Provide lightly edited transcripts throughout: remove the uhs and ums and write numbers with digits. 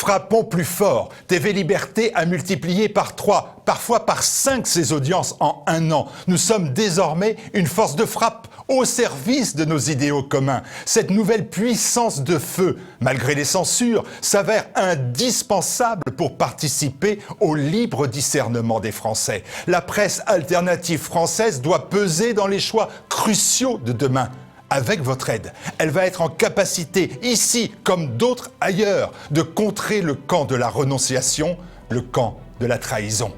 Frappons plus fort. TV Liberté a multiplié par 3, parfois par 5 ses audiences en un an. Nous sommes désormais une force de frappe au service de nos idéaux communs. Cette nouvelle puissance de feu, malgré les censures, s'avère indispensable pour participer au libre discernement des Français. La presse alternative française doit peser dans les choix cruciaux de demain. Avec votre aide, elle va être en capacité, ici comme d'autres ailleurs, de contrer le camp de la renonciation, le camp de la trahison.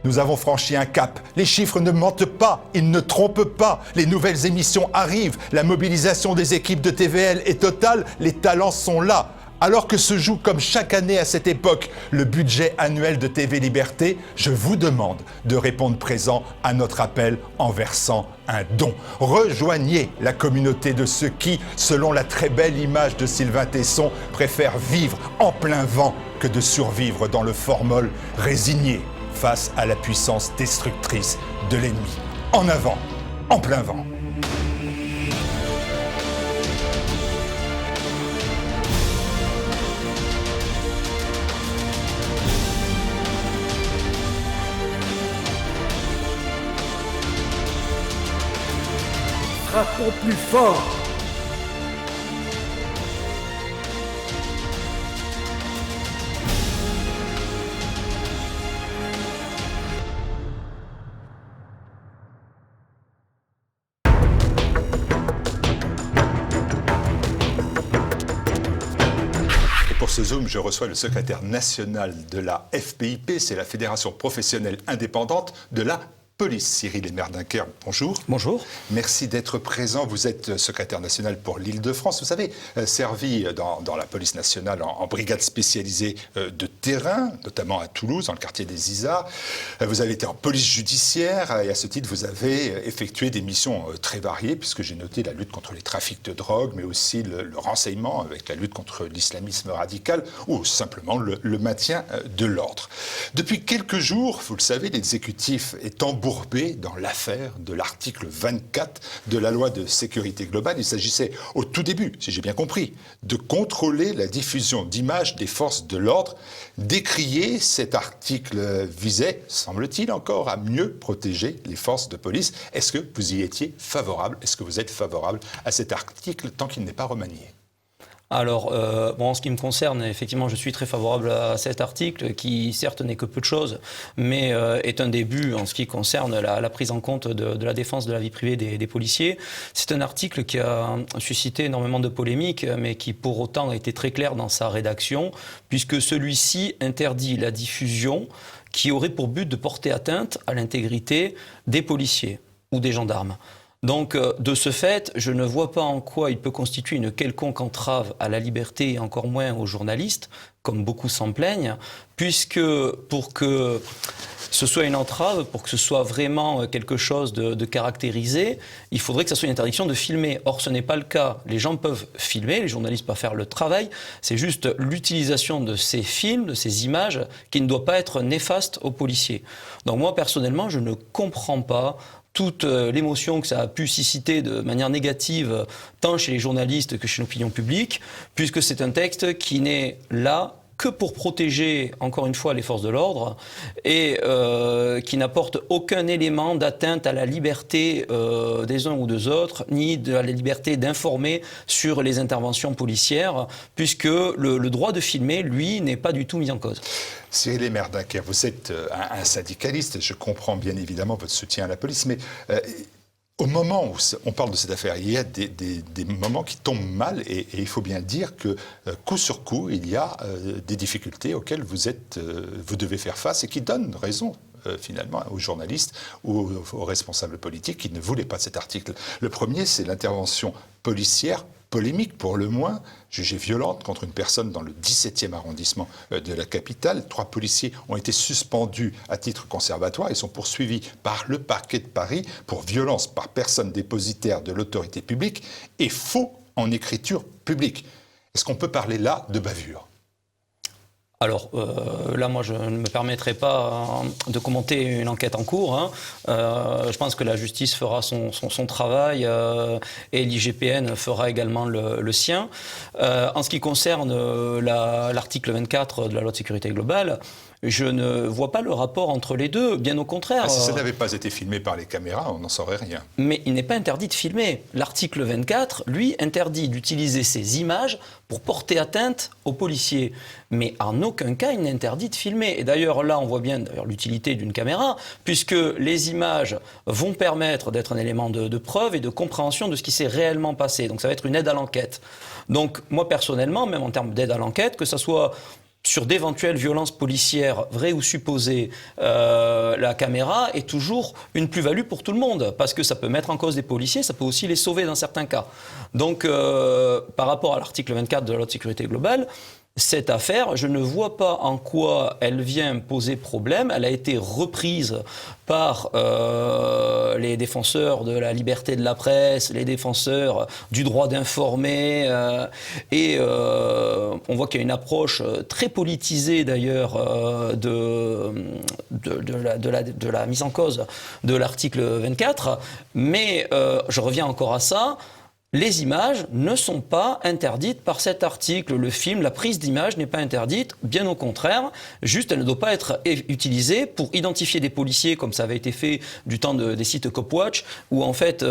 Nous avons franchi un cap. Les chiffres ne mentent pas, ils ne trompent pas. Les nouvelles émissions arrivent, la mobilisation des équipes de TVL est totale, les talents sont là. Alors que se joue comme chaque année à cette époque le budget annuel de TV Liberté, je vous demande de répondre présent à notre appel en versant un don. Rejoignez la communauté de ceux qui, selon la très belle image de Sylvain Tesson, préfèrent vivre en plein vent que de survivre dans le formol résigné face à la puissance destructrice de l'ennemi. En avant, en plein vent. Frappons plus fort. Pour ce Zoom, je reçois le secrétaire national de la FPIP, c'est la Fédération professionnelle indépendante de la police. Cyril Emerdincker, bonjour. Bonjour. Merci d'être présent. Vous êtes secrétaire national pour l'Île-de-France. Vous avez servi dans la police nationale en brigade spécialisée de terrain, notamment à Toulouse, dans le quartier des Isards. Vous avez été en police judiciaire et à ce titre, vous avez effectué des missions très variées, puisque j'ai noté la lutte contre les trafics de drogue, mais aussi le renseignement avec la lutte contre l'islamisme radical ou simplement le maintien de l'ordre. Depuis quelques jours, vous le savez, l'exécutif est embourbé dans l'affaire de l'article 24 de la loi de sécurité globale. Il s'agissait au tout début, si j'ai bien compris, de contrôler la diffusion d'images des forces de l'ordre. Décrier cet article visait, semble-t-il encore, à mieux protéger les forces de police. Est-ce que vous y étiez favorable? Est-ce que vous êtes favorable à cet article tant qu'il n'est pas remanié? Alors, en ce qui me concerne, effectivement, je suis très favorable à cet article qui, certes, n'est que peu de choses, mais est un début en ce qui concerne la prise en compte de la défense de la vie privée des policiers. C'est un article qui a suscité énormément de polémiques, mais qui, pour autant, a été très clair dans sa rédaction, puisque celui-ci interdit la diffusion qui aurait pour but de porter atteinte à l'intégrité des policiers ou des gendarmes. Donc, de ce fait, je ne vois pas en quoi il peut constituer une quelconque entrave à la liberté et encore moins aux journalistes, comme beaucoup s'en plaignent, puisque pour que ce soit une entrave, pour que ce soit vraiment quelque chose de caractérisé, il faudrait que ça soit une interdiction de filmer. Or, ce n'est pas le cas. Les gens peuvent filmer, les journalistes peuvent faire le travail, c'est juste l'utilisation de ces films, de ces images, qui ne doit pas être néfaste aux policiers. Donc moi, personnellement, je ne comprends pas toute l'émotion que ça a pu susciter de manière négative, tant chez les journalistes que chez l'opinion publique, puisque c'est un texte qui n'est là que pour protéger, encore une fois, les forces de l'ordre et qui n'apporte aucun élément d'atteinte à la liberté des uns ou des autres, ni de la liberté d'informer sur les interventions policières, puisque le droit de filmer, lui, n'est pas du tout mis en cause. Cyril Emerdincker, vous êtes un syndicaliste, je comprends bien évidemment votre soutien à la police, mais au moment où on parle de cette affaire, il y a des moments qui tombent mal et il faut bien dire que coup sur coup, il y a des difficultés auxquelles vous devez faire face et qui donnent raison finalement aux journalistes ou aux responsables politiques qui ne voulaient pas cet article. Le premier, c'est l'intervention policière polémique pour le moins, jugée violente contre une personne dans le 17e arrondissement de la capitale. 3 policiers ont été suspendus à titre conservatoire et sont poursuivis par le parquet de Paris pour violence par personne dépositaire de l'autorité publique et faux en écriture publique. Est-ce qu'on peut parler là de bavure ? Alors là, moi, je ne me permettrai pas de commenter une enquête en cours. Hein. Je pense que la justice fera son travail et l'IGPN fera également le sien. En ce qui concerne l'article 24 de la loi de sécurité globale, je ne vois pas le rapport entre les deux, bien au contraire. Si ça n'avait pas été filmé par les caméras, on n'en saurait rien. Mais il n'est pas interdit de filmer. L'article 24, lui, interdit d'utiliser ces images pour porter atteinte aux policiers. Mais en aucun cas, il n'interdit de filmer. Et d'ailleurs, là, on voit bien l'utilité d'une caméra, puisque les images vont permettre d'être un élément de preuve et de compréhension de ce qui s'est réellement passé. Donc ça va être une aide à l'enquête. Donc moi, personnellement, même en termes d'aide à l'enquête, que ça soit sur d'éventuelles violences policières, vraies ou supposées, la caméra est toujours une plus-value pour tout le monde, parce que ça peut mettre en cause des policiers, ça peut aussi les sauver dans certains cas. Donc, par rapport à l'article 24 de la loi de sécurité globale, cette affaire, je ne vois pas en quoi elle vient poser problème. Elle a été reprise par les défenseurs de la liberté de la presse, les défenseurs du droit d'informer, et on voit qu'il y a une approche très politisée d'ailleurs de la mise en cause de l'article 24. Mais je reviens encore à ça. Les images ne sont pas interdites par cet article. Le film, la prise d'image n'est pas interdite, bien au contraire. Juste, elle ne doit pas être utilisée pour identifier des policiers, comme ça avait été fait du temps des sites Copwatch, où en fait,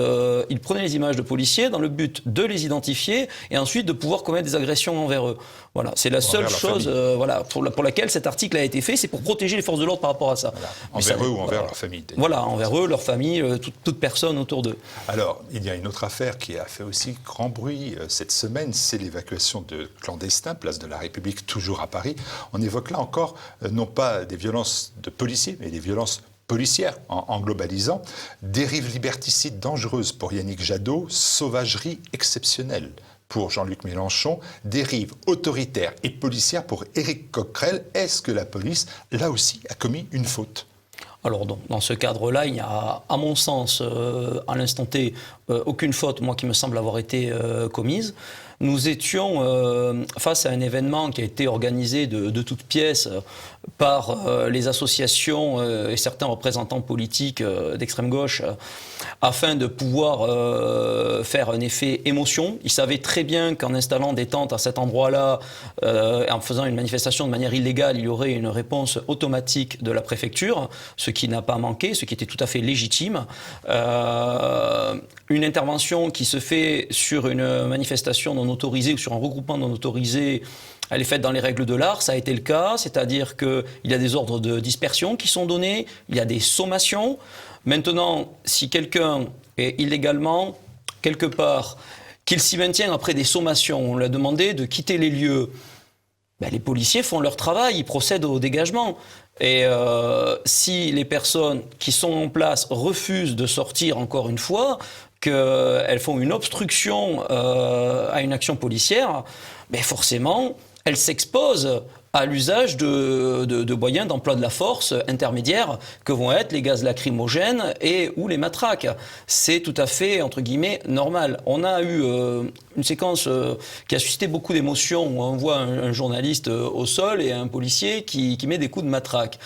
ils prenaient les images de policiers dans le but de les identifier et ensuite de pouvoir commettre des agressions envers eux. Voilà, c'est la seule chose pour laquelle cet article a été fait, c'est pour protéger les forces de l'ordre par rapport à ça. Voilà. Envers eux ou envers leur famille. Voilà, envers eux, leur famille, toute personne autour d'eux. Alors, il y a une autre affaire qui a fait aussi grand bruit cette semaine, c'est l'évacuation de clandestins, place de la République, toujours à Paris. On évoque là encore, non pas des violences de policiers, mais des violences policières, en globalisant. Dérive liberticide dangereuse pour Yannick Jadot, sauvagerie exceptionnelle pour Jean-Luc Mélenchon, dérive autoritaire et policière pour Éric Coquerel. Est-ce que la police, là aussi, a commis une faute ? Alors dans ce cadre-là, il n'y a, à mon sens, à l'instant T, aucune faute, moi, qui me semble avoir été commise. Nous étions face à un événement qui a été organisé de toutes pièces par les associations et certains représentants politiques d'extrême gauche afin de pouvoir faire un effet émotion. Ils savaient très bien qu'en installant des tentes à cet endroit-là et en faisant une manifestation de manière illégale, il y aurait une réponse automatique de la préfecture, ce qui n'a pas manqué, ce qui était tout à fait légitime. Une intervention qui se fait sur une manifestation non autorisée ou sur un regroupement non autorisé, elle est faite dans les règles de l'art, ça a été le cas, c'est-à-dire qu'il y a des ordres de dispersion qui sont donnés, il y a des sommations. Maintenant, si quelqu'un est illégalement quelque part, qu'il s'y maintient après des sommations, on lui a demandé de quitter les lieux, ben, les policiers font leur travail, ils procèdent au dégagement. Et si les personnes qui sont en place refusent de sortir encore une fois, qu'elles font une obstruction à une action policière, ben forcément, elles s'exposent à l'usage de moyens d'emploi de la force intermédiaires que vont être les gaz lacrymogènes et ou les matraques. C'est tout à fait, entre guillemets, normal. On a eu une séquence qui a suscité beaucoup d'émotions, où on voit un journaliste au sol et un policier qui met des coups de matraque.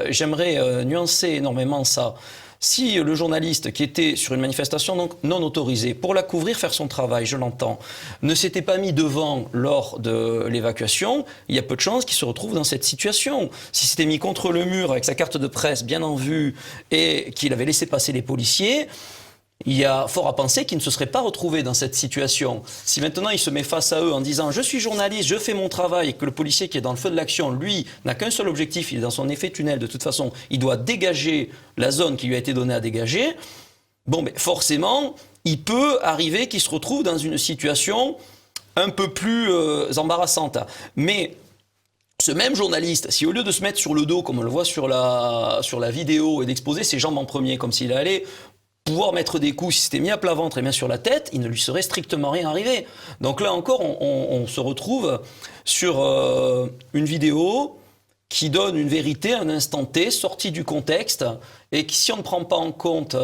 J'aimerais nuancer énormément ça. Si le journaliste qui était sur une manifestation donc non autorisée, pour la couvrir, faire son travail, je l'entends, ne s'était pas mis devant lors de l'évacuation, il y a peu de chances qu'il se retrouve dans cette situation. S'il s'était mis contre le mur avec sa carte de presse bien en vue et qu'il avait laissé passer les policiers, il y a fort à penser qu'il ne se serait pas retrouvé dans cette situation. Si maintenant il se met face à eux en disant « je suis journaliste, je fais mon travail » et que le policier qui est dans le feu de l'action, lui, n'a qu'un seul objectif, il est dans son effet tunnel de toute façon, il doit dégager la zone qui lui a été donnée à dégager, bon, ben, forcément, il peut arriver qu'il se retrouve dans une situation un peu plus embarrassante. Mais ce même journaliste, si au lieu de se mettre sur le dos, comme on le voit sur la vidéo, et d'exposer ses jambes en premier, comme s'il allait pouvoir mettre des coups, s'il s'était mis à plat ventre et bien sur la tête, il ne lui serait strictement rien arrivé. Donc là encore, on se retrouve sur une vidéo qui donne une vérité à un instant T, sortie du contexte, et qui, si on ne prend pas en compte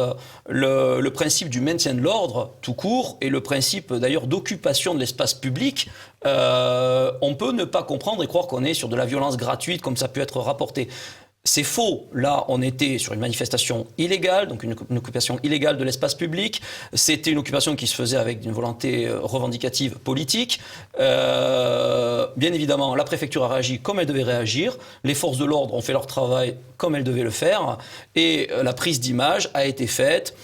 le principe du maintien de l'ordre tout court, et le principe d'ailleurs d'occupation de l'espace public, on peut ne pas comprendre et croire qu'on est sur de la violence gratuite, comme ça peut être rapporté. C'est faux. Là, on était sur une manifestation illégale, donc une occupation illégale de l'espace public. C'était une occupation qui se faisait avec une volonté revendicative politique. Bien évidemment, la préfecture a réagi comme elle devait réagir. Les forces de l'ordre ont fait leur travail comme elles devaient le faire. Et la prise d'image a été faite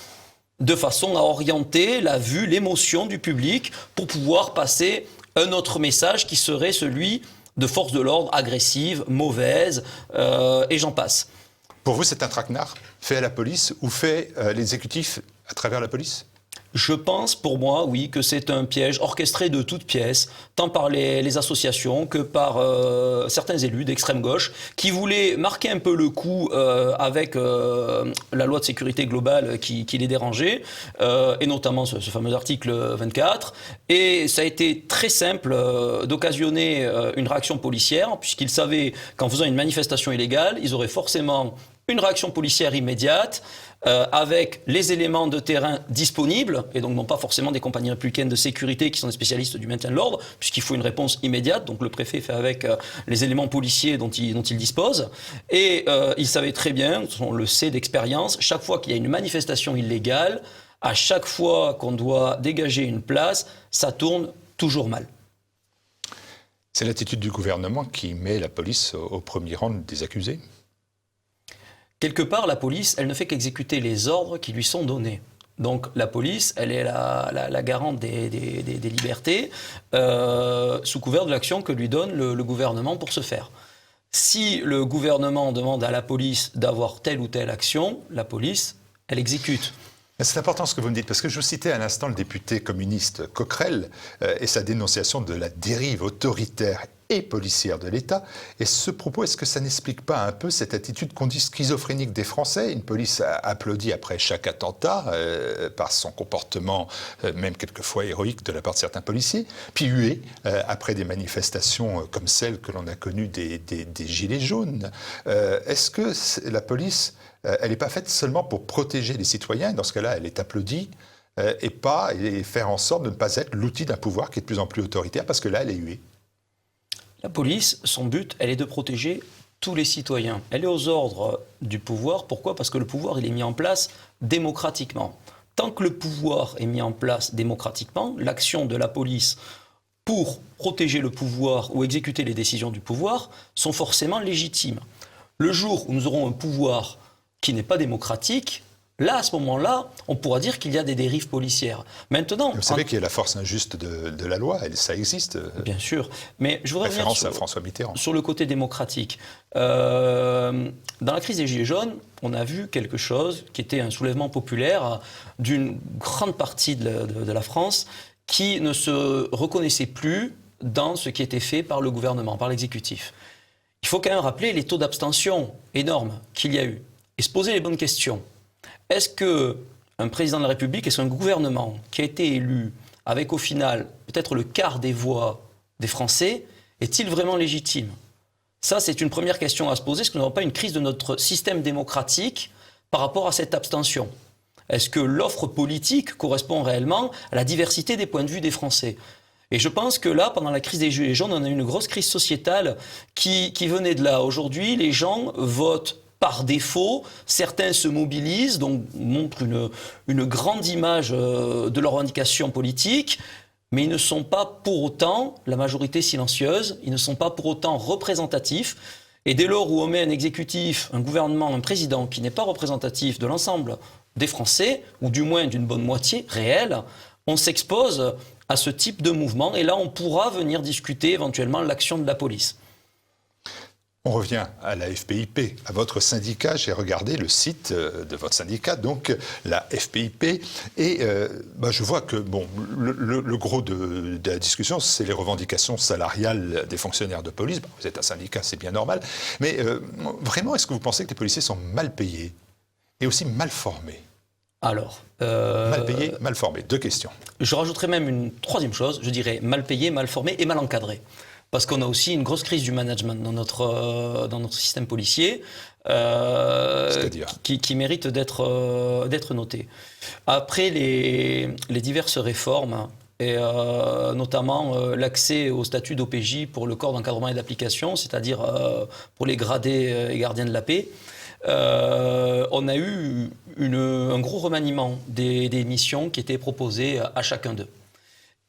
de façon à orienter la vue, l'émotion du public pour pouvoir passer un autre message qui serait celui de forces de l'ordre agressives, mauvaises, et j'en passe. Pour vous, c'est un traquenard fait à la police ou fait l'exécutif à travers la police ? Je pense, pour moi, oui, que c'est un piège orchestré de toutes pièces, tant par les associations que par certains élus d'extrême gauche, qui voulaient marquer un peu le coup avec la loi de sécurité globale qui les dérangeait, et notamment ce fameux article 24. Et ça a été très simple d'occasionner une réaction policière, puisqu'ils savaient qu'en faisant une manifestation illégale, ils auraient forcément une réaction policière immédiate, avec les éléments de terrain disponibles, et donc non pas forcément des compagnies républicaines de sécurité qui sont des spécialistes du maintien de l'ordre, puisqu'il faut une réponse immédiate, donc le préfet fait avec les éléments policiers dont il dispose, et il savait très bien, on le sait d'expérience, chaque fois qu'il y a une manifestation illégale, à chaque fois qu'on doit dégager une place, ça tourne toujours mal. C'est l'attitude du gouvernement qui met la police au premier rang des accusés ? Quelque part, la police, elle ne fait qu'exécuter les ordres qui lui sont donnés. Donc la police, elle est la garante des libertés, sous couvert de l'action que lui donne le gouvernement pour ce faire. Si le gouvernement demande à la police d'avoir telle ou telle action, la police, elle exécute. C'est important ce que vous me dites, parce que je vous citais à l'instant le député communiste Coquerel et sa dénonciation de la dérive autoritaire et policière de l'État. Et ce propos, est-ce que ça n'explique pas un peu cette attitude qu'on dit schizophrénique des Français ? Une police applaudie après chaque attentat par son comportement, même quelquefois héroïque de la part de certains policiers, puis huée après des manifestations comme celle que l'on a connues des Gilets jaunes. Est-ce que la police, elle n'est pas faite seulement pour protéger les citoyens ? Dans ce cas-là, elle est applaudie et faire en sorte de ne pas être l'outil d'un pouvoir qui est de plus en plus autoritaire, parce que là, elle est huée. La police, son but, elle est de protéger tous les citoyens. Elle est aux ordres du pouvoir. Pourquoi ? Parce que le pouvoir, il est mis en place démocratiquement. Tant que le pouvoir est mis en place démocratiquement, l'action de la police pour protéger le pouvoir ou exécuter les décisions du pouvoir sont forcément légitimes. Le jour où nous aurons un pouvoir qui n'est pas démocratique, là, à ce moment-là, on pourra dire qu'il y a des dérives policières. Maintenant, vous savez qu'il y a la force injuste de la loi, ça existe. Bien sûr, mais je voudrais revenir à François Mitterrand. Sur le côté démocratique. Dans la crise des Gilets jaunes, on a vu quelque chose qui était un soulèvement populaire d'une grande partie de la France qui ne se reconnaissait plus dans ce qui était fait par le gouvernement, par l'exécutif. Il faut quand même rappeler les taux d'abstention énormes qu'il y a eu et se poser les bonnes questions. Est-ce qu'un président de la République, est-ce qu'un gouvernement qui a été élu avec au final peut-être le quart des voix des Français, est-il vraiment légitime ? Ça, c'est une première question à se poser. Est-ce que nous n'avons pas une crise de notre système démocratique par rapport à cette abstention ? Est-ce que l'offre politique correspond réellement à la diversité des points de vue des Français ? Et je pense que là, pendant la crise des Gilets jaunes, on a eu une grosse crise sociétale qui venait de là. Aujourd'hui, les gens votent par défaut, certains se mobilisent, donc montrent une grande image de leur revendication politique, mais ils ne sont pas pour autant la majorité silencieuse, ils ne sont pas pour autant représentatifs. Et dès lors où on met un exécutif, un gouvernement, un président qui n'est pas représentatif de l'ensemble des Français, ou du moins d'une bonne moitié réelle, on s'expose à ce type de mouvement. Et là, on pourra venir discuter éventuellement l'action de la police. On revient à la FPIP, à votre syndicat. J'ai regardé le site de votre syndicat, donc la FPIP, et je vois que le gros de la discussion, c'est les revendications salariales des fonctionnaires de police. Bon, vous êtes un syndicat, c'est bien normal, mais vraiment, est-ce que vous pensez que les policiers sont mal payés et aussi mal formés ? Alors, mal payés, mal formés. Deux questions. Je rajouterais même une troisième chose, je dirais mal payés, mal formés et mal encadrés. parce qu'on a aussi une grosse crise du management dans notre système policier, qui mérite d'être notée. Après les diverses réformes, et notamment l'accès au statut d'OPJ pour le corps d'encadrement et d'application, c'est-à-dire pour les gradés et gardiens de la paix, on a eu un gros remaniement des missions qui étaient proposées à chacun d'eux.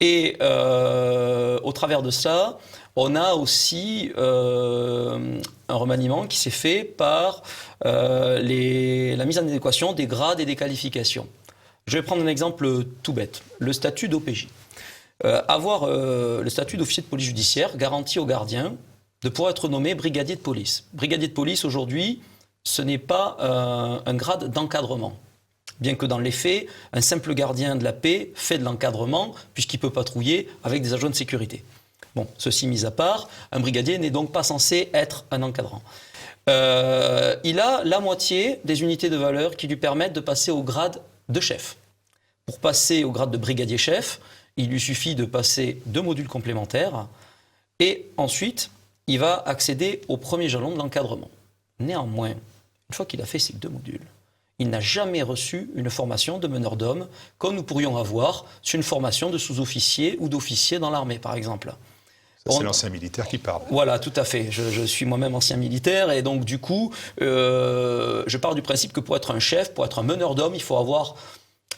Et au travers de ça, on a aussi un remaniement qui s'est fait par la mise en adéquation des grades et des qualifications. Je vais prendre un exemple tout bête, le statut d'OPJ. Avoir le statut d'officier de police judiciaire garantit aux gardiens de pouvoir être nommé brigadier de police. Brigadier de police, aujourd'hui, ce n'est pas un grade d'encadrement. Bien que dans les faits, un simple gardien de la paix fait de l'encadrement puisqu'il peut patrouiller avec des agents de sécurité. Bon, ceci mis à part, un brigadier n'est donc pas censé être un encadrant. Il a la moitié des unités de valeur qui lui permettent de passer au grade de chef. Pour passer au grade de brigadier chef, il lui suffit de passer 2 modules complémentaires et ensuite, il va accéder au premier jalon de l'encadrement. Néanmoins, une fois qu'il a fait ces 2 modules, il n'a jamais reçu une formation de meneur d'hommes comme nous pourrions avoir sur une formation de sous-officier ou d'officier dans l'armée, par exemple. C'est l'ancien militaire qui parle. Voilà, tout à fait. Je suis moi-même ancien militaire et donc du coup, je pars du principe que pour être un chef, pour être un meneur d'hommes, il faut avoir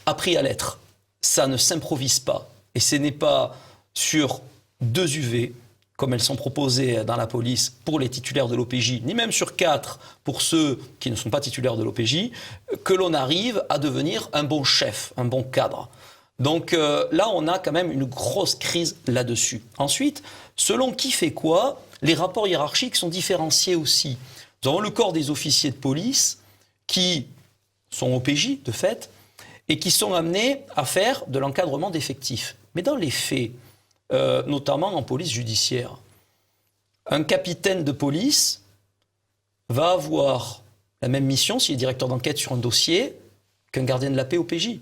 appris à l'être. Ça ne s'improvise pas. Et ce n'est pas sur 2 UV, comme elles sont proposées dans la police pour les titulaires de l'OPJ, ni même sur 4 pour ceux qui ne sont pas titulaires de l'OPJ, que l'on arrive à devenir un bon chef, un bon cadre. Donc là, on a quand même une grosse crise là-dessus. Ensuite, selon qui fait quoi, les rapports hiérarchiques sont différenciés aussi. Nous avons le corps des officiers de police qui sont OPJ, de fait, et qui sont amenés à faire de l'encadrement d'effectifs. Mais dans les faits, notamment en police judiciaire, un capitaine de police va avoir la même mission s'il est directeur d'enquête sur un dossier qu'un gardien de la paix OPJ.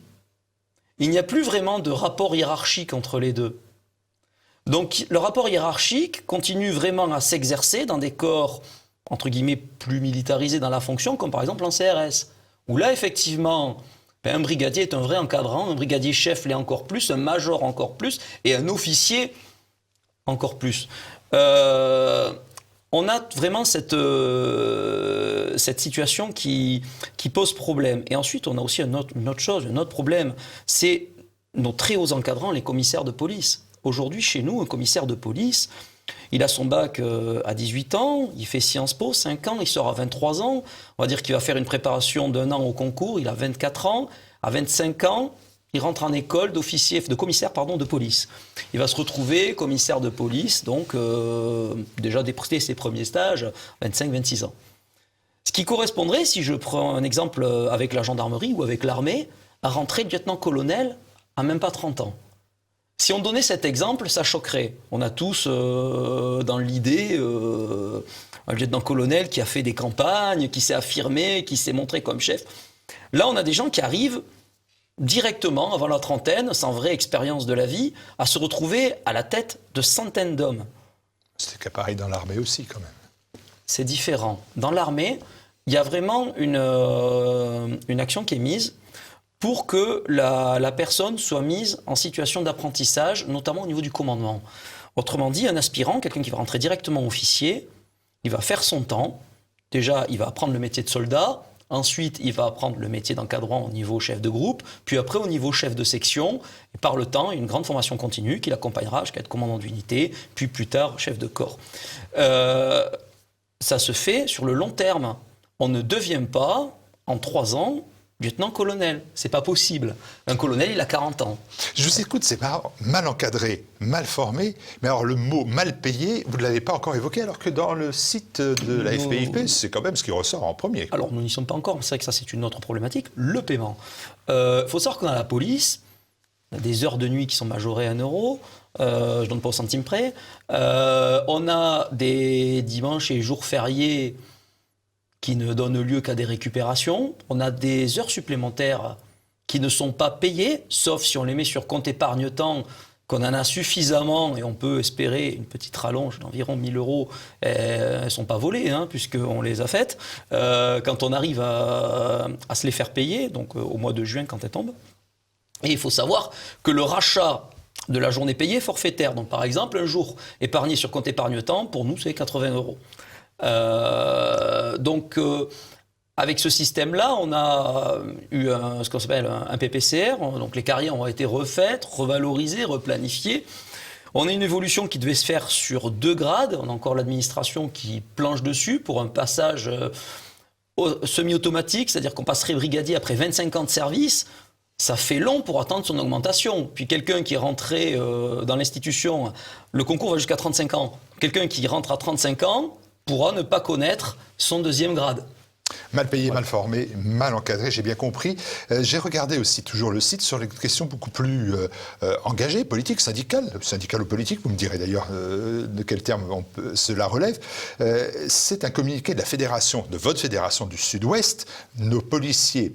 Il n'y a plus vraiment de rapport hiérarchique entre les deux. Donc le rapport hiérarchique continue vraiment à s'exercer dans des corps, entre guillemets, plus militarisés dans la fonction, comme par exemple en CRS, où là, effectivement, un brigadier est un vrai encadrant, un brigadier chef l'est encore plus, un major encore plus, et un officier encore plus. On a vraiment cette situation qui pose problème. Et ensuite, on a aussi une autre chose, un autre problème, c'est nos très hauts encadrants, les commissaires de police. Aujourd'hui, chez nous, un commissaire de police, il a son bac à 18 ans, il fait Sciences Po, 5 ans, il sort à 23 ans. On va dire qu'il va faire une préparation d'1 an au concours, il a 24 ans. À 25 ans, il rentre en école de commissaire de police. Il va se retrouver commissaire de police, donc déjà débuter ses premiers stages, 25-26 ans. Ce qui correspondrait, si je prends un exemple avec la gendarmerie ou avec l'armée, à rentrer lieutenant-colonel à même pas 30 ans. Si on donnait cet exemple, ça choquerait. On a tous dans l'idée un lieutenant-colonel qui a fait des campagnes, qui s'est affirmé, qui s'est montré comme chef. Là, on a des gens qui arrivent directement, avant la trentaine, sans vraie expérience de la vie, à se retrouver à la tête de centaines d'hommes. C'était pareil dans l'armée aussi, quand même. C'est différent. Dans l'armée, il y a vraiment une action qui est mise pour que la personne soit mise en situation d'apprentissage, notamment au niveau du commandement. Autrement dit, un aspirant, quelqu'un qui va rentrer directement officier, il va faire son temps. Déjà, il va apprendre le métier de soldat. Ensuite, il va apprendre le métier d'encadrant au niveau chef de groupe, puis après au niveau chef de section, et par le temps, une grande formation continue qui l'accompagnera jusqu'à être commandant d'unité, puis plus tard chef de corps. Ça se fait sur le long terme. On ne devient pas, en 3 ans, lieutenant-colonel. C'est pas possible. Un colonel, il a 40 ans. Je vous écoute, c'est marrant. Mal encadré, mal formé. Mais alors, le mot mal payé, vous ne l'avez pas encore évoqué, alors que dans le site de la FPIP, c'est quand même ce qui ressort en premier. Alors, nous n'y sommes pas encore. C'est vrai que ça, c'est une autre problématique. Le paiement. Faut savoir que dans la police, on a des heures de nuit qui sont majorées à 1 euro. Je ne donne pas au centime près. On a des dimanches et jours fériés qui ne donnent lieu qu'à des récupérations. On a des heures supplémentaires qui ne sont pas payées, sauf si on les met sur compte épargne-temps, qu'on en a suffisamment et on peut espérer une petite rallonge d'environ 1 000 €. Elles ne sont pas volées, hein, puisqu'on les a faites. Quand on arrive à se les faire payer, donc au mois de juin quand elles tombent. Et il faut savoir que le rachat de la journée payée est forfaitaire. Donc par exemple, un jour épargné sur compte épargne-temps, pour nous, c'est 80 €. Avec ce système-là, on a eu ce qu'on appelle un PPCR, donc les carrières ont été refaites, revalorisées, replanifiées. On a une évolution qui devait se faire sur 2 grades, on a encore l'administration qui planche dessus pour un passage semi-automatique, c'est-à-dire qu'on passerait brigadier après 25 ans de service. Ça fait long pour attendre son augmentation. Puis quelqu'un qui est rentré dans l'institution, le concours va jusqu'à 35 ans. Quelqu'un qui rentre à 35 ans pourra ne pas connaître son 2e grade. Mal payé, mal formé, mal encadré, j'ai bien compris. J'ai regardé aussi toujours le site sur les questions beaucoup plus engagées, politiques, syndicales ou politiques, vous me direz d'ailleurs de quel terme cela relève. C'est un communiqué de la fédération, de votre fédération du Sud-Ouest. Vos policiers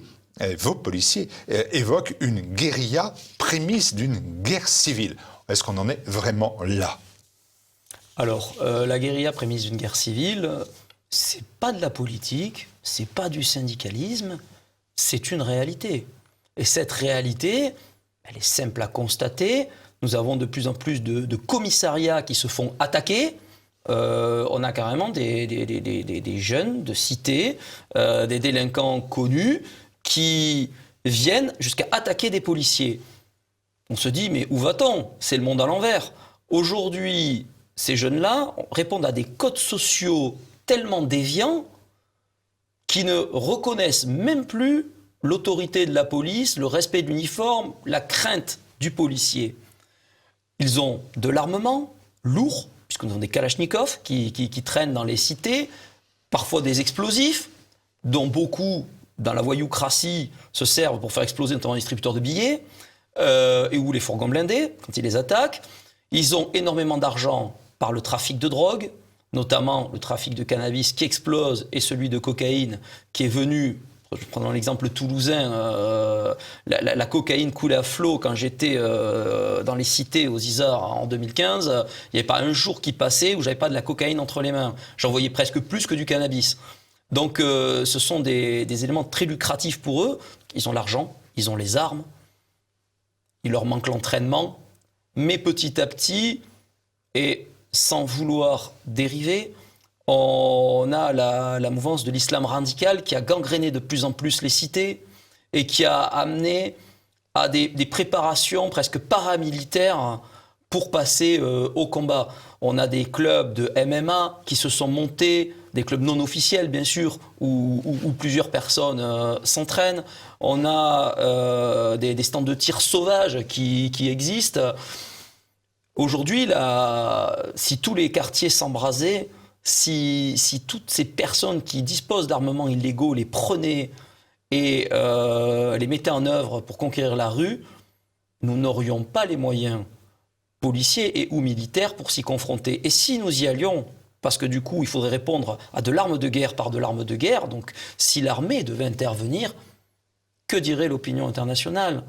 évoquent une guérilla, prémisse d'une guerre civile. Est-ce qu'on en est vraiment là ? Alors, la guérilla prémisse d'une guerre civile, c'est pas de la politique, c'est pas du syndicalisme, c'est une réalité. Et cette réalité, elle est simple à constater. Nous avons de plus en plus de commissariats qui se font attaquer. On a carrément des jeunes de cité, des délinquants connus qui viennent jusqu'à attaquer des policiers. On se dit, mais où va-t-on ? C'est le monde à l'envers. Aujourd'hui, ces jeunes-là répondent à des codes sociaux tellement déviants qui ne reconnaissent même plus l'autorité de la police, le respect de l'uniforme, la crainte du policier. Ils ont de l'armement lourd, puisque nous avons des kalachnikovs qui traînent dans les cités, parfois des explosifs, dont beaucoup, dans la voyoucratie, se servent pour faire exploser notamment les distributeurs de billets, et ou les fourgons blindés, quand ils les attaquent. Ils ont énormément d'argent par le trafic de drogue, notamment le trafic de cannabis qui explose et celui de cocaïne qui est venu, je prends l'exemple toulousain, la cocaïne coulait à flot quand j'étais dans les cités aux Isards en 2015. Il n'y avait pas un jour qui passait où j'avais pas de la cocaïne entre les mains. J'en voyais presque plus que du cannabis. Donc ce sont des éléments très lucratifs pour eux. Ils ont l'argent, ils ont les armes, il leur manque l'entraînement, mais petit à petit, et sans vouloir dériver, on a la mouvance de l'islam radical qui a gangréné de plus en plus les cités et qui a amené à des préparations presque paramilitaires pour passer au combat. On a des clubs de MMA qui se sont montés, des clubs non officiels bien sûr, où plusieurs personnes s'entraînent. On a des stands de tir sauvages qui existent. Aujourd'hui, si tous les quartiers s'embrasaient, si toutes ces personnes qui disposent d'armements illégaux les prenaient et les mettaient en œuvre pour conquérir la rue, nous n'aurions pas les moyens policiers et ou militaires pour s'y confronter. Et si nous y allions, parce que du coup, il faudrait répondre à de l'arme de guerre par de l'arme de guerre, donc si l'armée devait intervenir, que dirait l'opinion internationale ?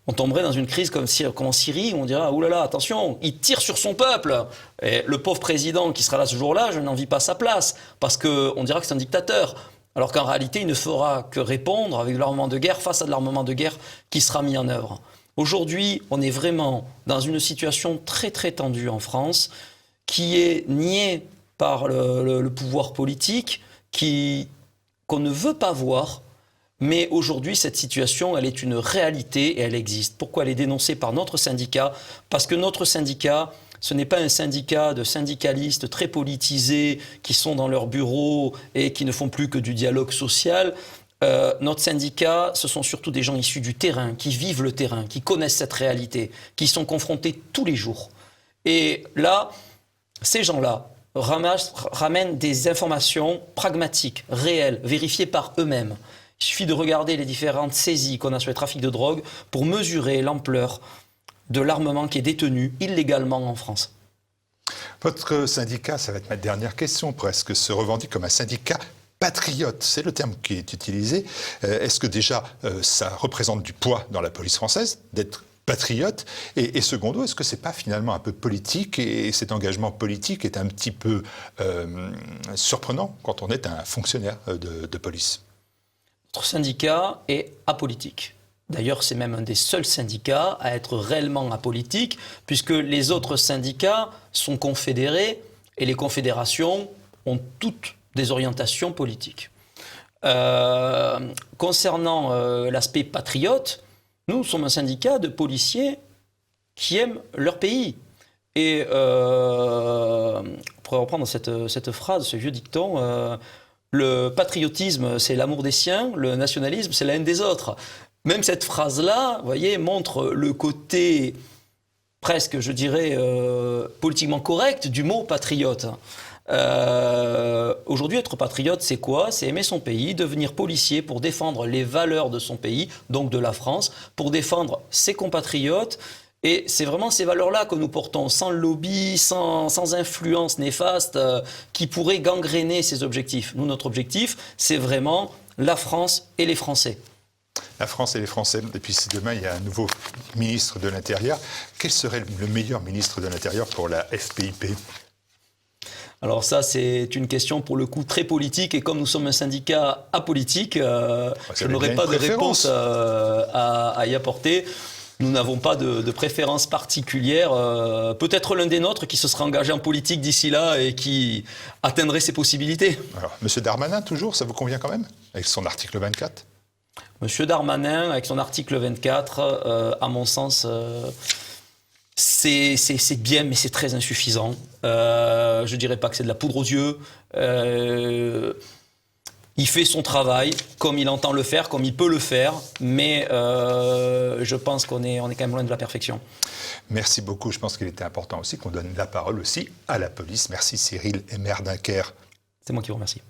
On tomberait dans une crise comme en Syrie, où on dirait « Ouh là là, attention, il tire sur son peuple !» Et le pauvre président qui sera là ce jour-là, je n'envie pas sa place, parce qu'on dira que c'est un dictateur. Alors qu'en réalité, il ne fera que répondre avec de l'armement de guerre face à de l'armement de guerre qui sera mis en œuvre. Aujourd'hui, on est vraiment dans une situation très très tendue en France, qui est niée par le pouvoir politique, qu'on ne veut pas voir. Mais aujourd'hui, cette situation, elle est une réalité et elle existe. Pourquoi elle est dénoncée par notre syndicat ? Parce que notre syndicat, ce n'est pas un syndicat de syndicalistes très politisés qui sont dans leur bureau et qui ne font plus que du dialogue social. Notre syndicat, ce sont surtout des gens issus du terrain, qui vivent le terrain, qui connaissent cette réalité, qui sont confrontés tous les jours. Et là, ces gens-là ramènent des informations pragmatiques, réelles, vérifiées par eux-mêmes. Il suffit de regarder les différentes saisies qu'on a sur les trafics de drogue pour mesurer l'ampleur de l'armement qui est détenu illégalement en France. Votre syndicat, ça va être ma dernière question presque, se revendique comme un syndicat patriote. C'est le terme qui est utilisé. Est-ce que déjà ça représente du poids dans la police française d'être patriote. Et secondo, est-ce que c'est pas finalement un peu politique et cet engagement politique est un petit peu surprenant quand on est un fonctionnaire de police? Notre syndicat est apolitique. D'ailleurs, c'est même un des seuls syndicats à être réellement apolitique, puisque les autres syndicats sont confédérés et les confédérations ont toutes des orientations politiques. Concernant l'aspect patriote, nous sommes un syndicat de policiers qui aiment leur pays. Et pour reprendre cette phrase, ce vieux dicton, le patriotisme, c'est l'amour des siens, le nationalisme, c'est la haine des autres. Même cette phrase-là, vous voyez, montre le côté presque, je dirais, politiquement correct du mot patriote. Aujourd'hui, être patriote, c'est quoi? C'est aimer son pays, devenir policier pour défendre les valeurs de son pays, donc de la France, pour défendre ses compatriotes. Et c'est vraiment ces valeurs-là que nous portons, sans lobby, sans influence néfaste qui pourrait gangréner ces objectifs. Nous, notre objectif, c'est vraiment la France et les Français. La France et les Français. Et puis si demain il y a un nouveau ministre de l'Intérieur, quel serait le meilleur ministre de l'Intérieur pour la FPIP? Alors ça, c'est une question pour le coup très politique, et comme nous sommes un syndicat apolitique, je n'aurai pas de réponse à y apporter. Nous n'avons pas de préférence particulière. Peut-être l'un des nôtres qui se sera engagé en politique d'ici là et qui atteindrait ses possibilités. Alors, Monsieur Darmanin, toujours, ça vous convient quand même, avec son article 24? Monsieur Darmanin, avec son article 24, à mon sens, c'est bien, mais c'est très insuffisant. Je ne dirais pas que c'est de la poudre aux yeux. Il fait son travail comme il entend le faire, comme il peut le faire, mais je pense qu'on est quand même loin de la perfection. Merci beaucoup. Je pense qu'il était important aussi qu'on donne la parole aussi à la police. Merci Cyril Emerdincker. C'est moi qui vous remercie.